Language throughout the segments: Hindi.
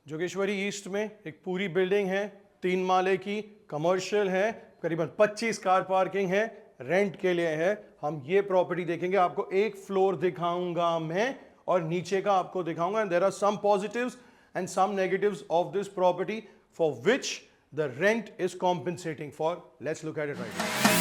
जोगेश्वरी ईस्ट में एक पूरी बिल्डिंग है, 3 माले की, कमर्शियल है, करीबन 25 कार पार्किंग है, रेंट के लिए है। हम ये प्रॉपर्टी देखेंगे, आपको एक फ्लोर दिखाऊंगा मैं और नीचे का आपको दिखाऊंगा। And there are some positives and some negatives of this property for which the rent is compensating for. Let's look at it right now.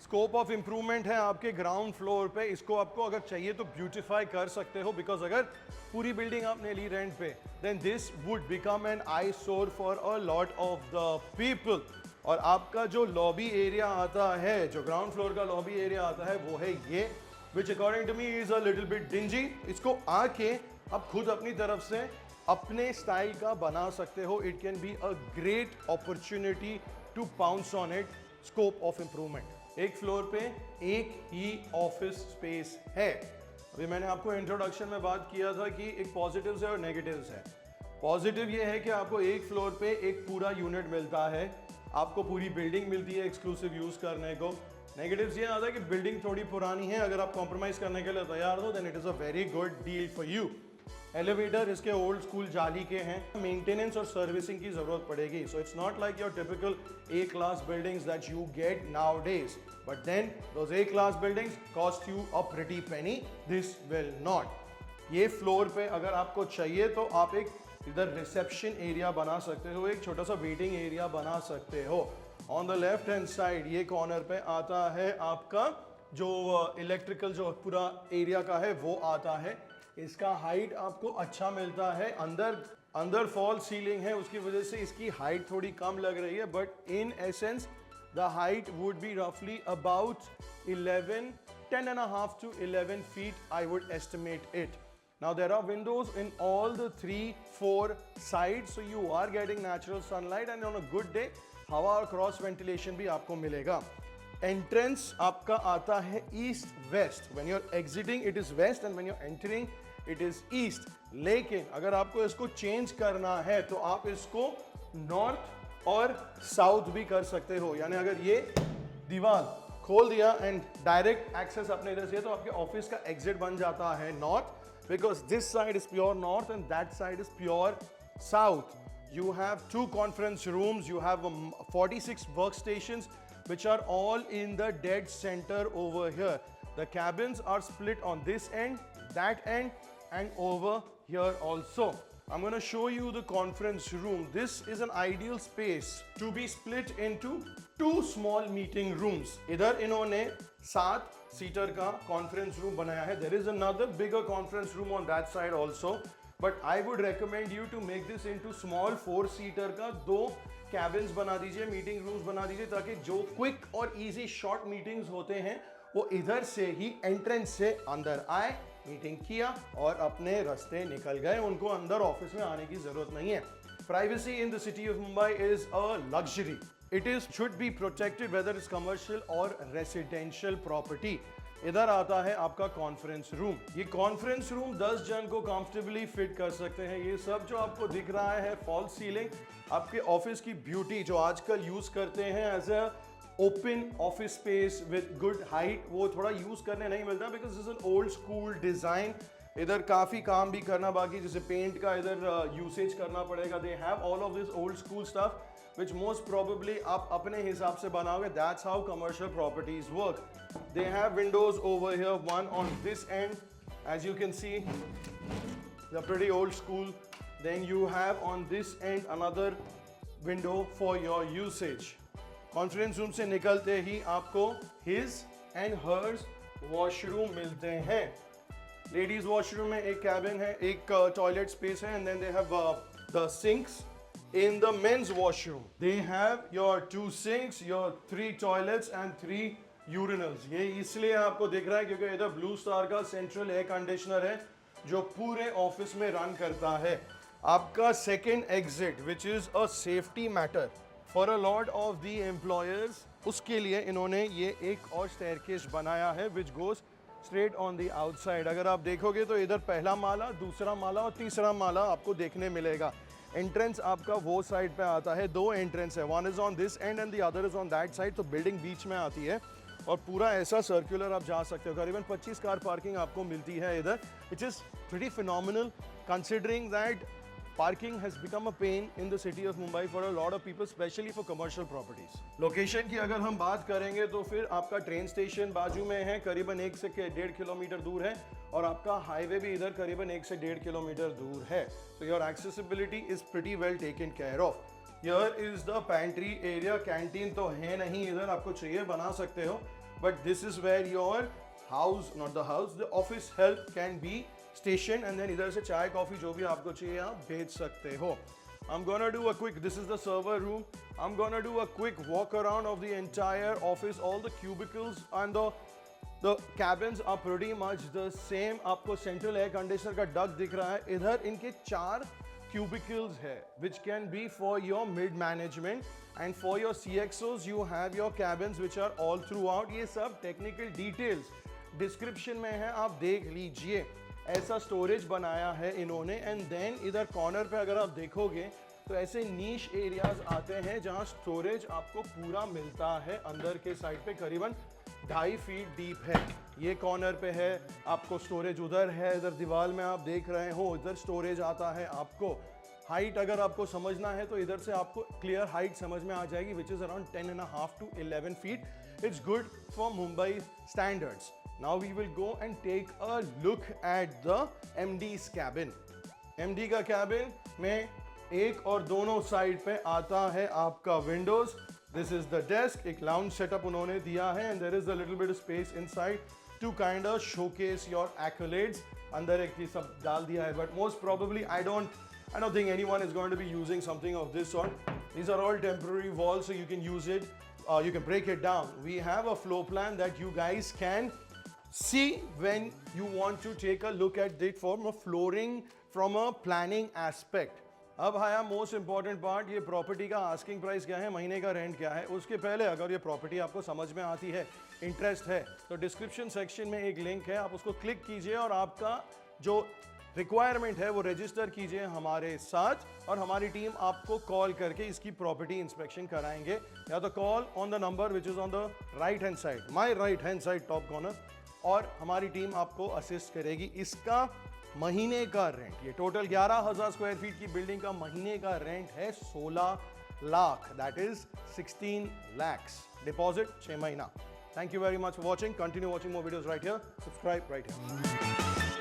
Scope of improvement है आपके ग्राउंड फ्लोर पे। इसको आपको अगर चाहिए तो ब्यूटिफाई कर सकते हो, बिकॉज अगर पूरी बिल्डिंग आपने ली रेंट पे, then this would become an eyesore for a lot of the people. और आपका जो लॉबी एरिया आता है, जो ग्राउंड फ्लोर का लॉबी एरिया आता है, वो है ये, which according to me is a little bit dingy. इसको आके आप खुद अपनी तरफ से अपने स्टाइल का बना सकते हो। It can be a great opportunity to pounce on it. Scope of improvement, एक फ्लोर पे एक ही ऑफिस स्पेस है। अभी मैंने आपको इंट्रोडक्शन में बात किया था कि एक पॉजिटिव्स है और नेगेटिव्स है। पॉजिटिव ये है कि आपको एक फ्लोर पे एक पूरा यूनिट मिलता है, आपको पूरी बिल्डिंग मिलती है एक्सक्लूसिव यूज करने को। नेगेटिव्स ये आता है कि बिल्डिंग थोड़ी पुरानी है, अगर आप कॉम्प्रोमाइज करने के लिए तैयार हो then it is a very good deal for you. Elevator इसके ओल्ड स्कूल जाली के हैं, मेंटेनेंस और सर्विसिंग की जरूरत पड़ेगी। So it's not like your typical A class buildings that you get nowadays, but then those A class buildings cost you a pretty penny, this will not. ये फ्लोर पे अगर आपको चाहिए तो आप एक इधर रिसेप्शन एरिया बना सकते हो, एक छोटा सा वेटिंग एरिया बना सकते हो। On the left hand side ये कॉर्नर पे आता है आपका जो इलेक्ट्रिकल जो पूरा एरिया का है वो आता है। इसका हाइट आपको अच्छा मिलता है, अंदर फॉल सीलिंग है, उसकी वजह से इसकी हाइट थोड़ी कम लग रही है, but in essence the height would be रफली about 10.5 to 11 feet I would estimate it. Now there are windows in all the 3-4 sides, so you are getting natural sunlight and on a good day हवा और क्रॉस वेंटिलेशन भी आपको मिलेगा। एंट्रेंस आपका आता है east west, when you are exiting it is west and when you are entering it is east. लेकिन अगर आपको इसको चेंज करना है तो आप इसको नॉर्थ और साउथ भी कर सकते हो। यानी अगर ये दीवार खोल दिया एंड डायरेक्ट एक्सेस अपने इधर से, तो आपके ऑफिस का एग्जिट बन जाता है north, because this side is pure north and that side is pure south. You have 2 conference rooms, you have 46 workstations which are all in the dead center over here. The cabins are split on this end, that end and over here also. I'm going to show you the conference room. This is an ideal space to be split into 2 small meeting rooms. इधर इन्होंने 7 सीटर का conference room बनाया है. There is another bigger conference room on that side also. But I would recommend you to make this into small 4-seater का 2 cabins बना दीजिए, मीटिंग रूम्स बना दीजिए, ताकि जो क्विक और इजी शॉर्ट मीटिंग्स होते हैं वो इधर से ही एंट्रेंस से अंदर आए, मीटिंग किया और अपने रास्ते निकल गए, उनको अंदर ऑफिस में आने की जरूरत नहीं है। Privacy in the city of Mumbai is a luxury. It is should be protected whether is commercial और रेसिडेंशियल प्रॉपर्टी। इधर आता है आपका कॉन्फ्रेंस रूम। ये कॉन्फ्रेंस रूम 10 जन को कंफर्टेबली फिट कर सकते हैं। ये सब जो आपको दिख रहा है फॉल सीलिंग, आपके ऑफिस की ब्यूटी जो आजकल यूज करते हैं as a open office space with good height, वो थोड़ा यूज करने नहीं मिलता because this is an old school design. इधर काफी काम भी करना बाकी, जैसे पेंट का इधर यूसेज करना पड़ेगा। They have all of this old school stuff which most probably आप अपने हिसाब से बनाओगे। That's how commercial properties work. They have windows over here, one on this end, as you can see, they're pretty old school. Then you have on this end another window for your usage. Conference room से निकलते ही आपको his and hers washroom मिलते हैं। Ladies washroom में एक cabin है, एक toilet space है, and then they have the sinks. In the men's washroom, they have your 2 sinks, your 3 toilets and 3 urinals. ये इसलिए आपको दिख रहा है क्योंकि इधर ब्लू स्टार का सेंट्रल एयर कंडीशनर है जो पूरे ऑफिस में रन करता है। आपका second exit, which is a safety matter for a lot of the employers, उसके लिए इन्होंने ये एक और स्टेयरकेस बनाया है which goes straight on the outside. अगर आप देखोगे तो इधर पहला माला, दूसरा माला और तीसरा माला आपको देखने मिलेगा। एंट्रेंस आपका वो साइड पे आता है, दो एंट्रेंस है, one is on this and and the other is on that side. तो बिल्डिंग बीच में आती है और पूरा ऐसा सर्कुलर आप जा सकते हो। करीबन 25 कार पार्किंग आपको मिलती है इधर, which is pretty phenomenal considering that parking has become a pain in the city of Mumbai for a lot of people, especially for commercial properties. Location की अगर हम बात करेंगे तो फिर आपका ट्रेन स्टेशन बाजू में है, करीबन 1 से 1.5 किलोमीटर दूर है, और आपका हाईवे भी इधर करीबन 1 से 1.5 किलोमीटर दूर है। So your accessibility is pretty well taken care of. Here is the pantry area. Canteen तो है नहीं इधर, आपको चाहिए बना सकते हो, but this is where your house, not the house, the office help can be station, and then इधर से चाय कॉफी जो भी आपको चाहिए आप भेज सकते हो। I'm gonna do a quick, this is the server room. I'm gonna do a quick walk around of the entire office. All the cubicles and the cabins are pretty much the same. आपको सेंट्रल एयर कंडीशनर का डक्ट दिख रहा है। इधर इनके 4 cubicles है which can be for your mid management, and for your CXOs you have your cabins which are all throughout. ये सब टेक्निकल डिटेल्स डिस्क्रिप्शन में है, आप देख लीजिए। ऐसा स्टोरेज बनाया है इन्होंने, एंड देन इधर कॉर्नर पे अगर आप देखोगे तो ऐसे नीश एरियाज आते हैं जहां स्टोरेज आपको पूरा मिलता है। अंदर के साइड पे करीबन 2.5 फीट डीप है, ये कॉर्नर पे है, आपको स्टोरेज उधर है, इधर दीवार में आप देख रहे हो इधर स्टोरेज आता है। आपको हाइट अगर आपको समझना है तो इधर से आपको क्लियर हाइट समझ में आ जाएगी, which is around 10.5 to 11 feet. It's good for Mumbai standards. Now we will go and take a look at the MD's cabin. MD का cabin में एक और दोनों साइड पे आता है आपका Windows. This is the desk, एक lounge setup उन्होंने दिया है, and there is a little bit of space inside to kind of showcase your accolades. अंदर एक चीज सब डाल दिया है, but most probably I don't think anyone is going to be using something of this sort. These are all temporary walls, so you can use it. You can break it down. We have a floor plan that you guys can see when you want to take a look at it from a flooring, from a planning aspect. अब आया मोस्ट इंपॉर्टेंट पार्ट, ये प्रॉपर्टी का आस्किंग प्राइस क्या है, महीने का रेंट क्या है। उसके पहले अगर ये प्रॉपर्टी आपको समझ में आती है, इंटरेस्ट है, तो डिस्क्रिप्शन सेक्शन में एक लिंक है, आप उसको क्लिक कीजिए और आपका जो रिक्वायरमेंट है वो रजिस्टर कीजिए हमारे साथ, और हमारी टीम आपको कॉल करके इसकी प्रॉपर्टी इंस्पेक्शन कराएंगे। या तो call on the number which is on the right hand side, my right hand side top corner, और हमारी टीम आपको असिस्ट करेगी। इसका महीने का रेंट, ये टोटल 11,000 स्क्वायर फीट की बिल्डिंग का महीने का रेंट है 16 lakh, that is 16 lakhs। Deposit 6 महीना। Thank you very much for watching. Continue watching more videos right here, subscribe right here.